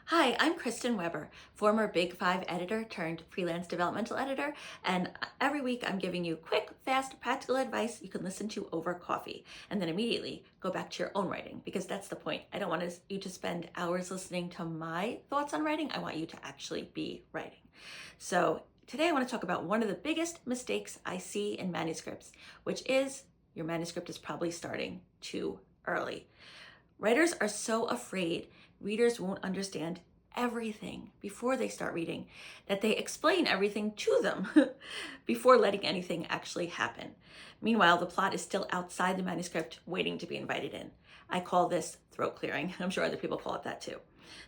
Hi, I'm Kristen Weber, former Big Five editor turned freelance developmental editor, and every week I'm giving you quick, fast, practical advice you can listen to over coffee, and then immediately go back to your own writing, because that's the point. I don't want you to spend hours listening to my thoughts on writing. I want you to actually be writing. So today I want to talk about one of the biggest mistakes I see in manuscripts, which is your manuscript is probably starting too early. Writers are so afraid readers won't understand everything before they start reading that they explain everything to them before letting anything actually happen. Meanwhile, the plot is still outside the manuscript waiting to be invited in. I call this throat clearing. I'm sure other people call it that too.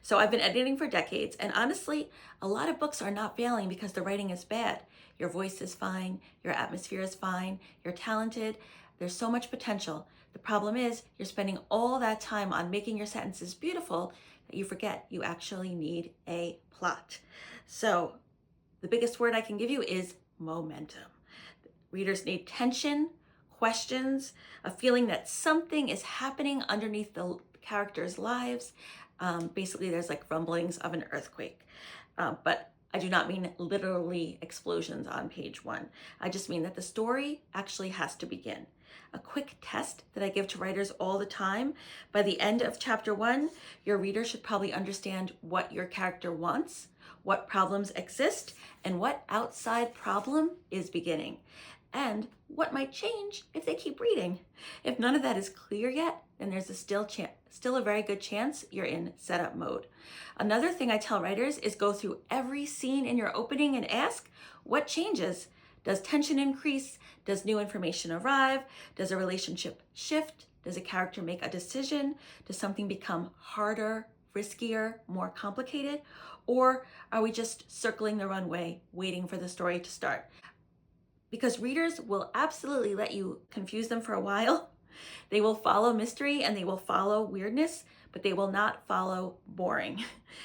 So I've been editing for decades, and honestly, a lot of books are not failing because the writing is bad. Your voice is fine, your atmosphere is fine, you're talented, there's so much potential. The problem is you're spending all that time on making your sentences beautiful that you forget you actually need a plot. So the biggest word I can give you is momentum. Readers need tension, questions, a feeling that something is happening underneath the characters' lives. Basically, there's like rumblings of an earthquake. But I do not mean literally explosions on page one. I just mean that the story actually has to begin. A quick test that I give to writers all the time. By the end of chapter one, your reader should probably understand what your character wants, what problems exist, and what outside problem is beginning, and what might change if they keep reading. If none of that is clear yet, then there's still a very good chance you're in setup mode. Another thing I tell writers is go through every scene in your opening and ask, what changes? Does tension increase? Does new information arrive? Does a relationship shift? Does a character make a decision? Does something become harder, riskier, more complicated? Or are we just circling the runway, waiting for the story to start? Because readers will absolutely let you confuse them for a while. They will follow mystery and they will follow weirdness, but they will not follow boring.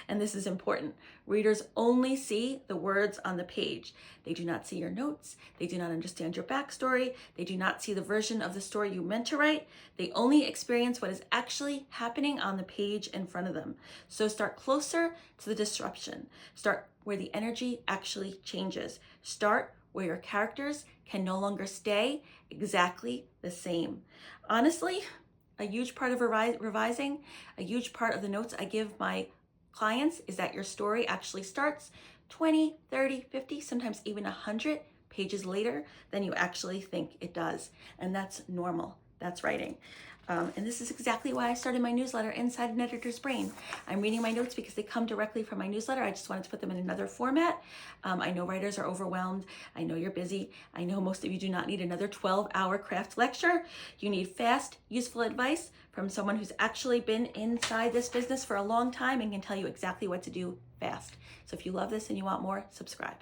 And this is important. Readers only see the words on the page. They do not see your notes. They do not understand your backstory. They do not see the version of the story you meant to write. They only experience what is actually happening on the page in front of them. So start closer to the disruption. Start where the energy actually changes. Start where your characters can no longer stay exactly the same. Honestly, a huge part of revising, a huge part of the notes I give my clients is that your story actually starts 20, 30, 50, sometimes even 100 pages later than you actually think it does. And that's normal. That's writing. And this is exactly why I started my newsletter, Inside an Editor's Brain. I'm reading my notes because they come directly from my newsletter. I just wanted to put them in another format. I know writers are overwhelmed. I know you're busy. I know most of you do not need another 12-hour craft lecture. You need fast, useful advice from someone who's actually been inside this business for a long time and can tell you exactly what to do fast. So if you love this and you want more, subscribe.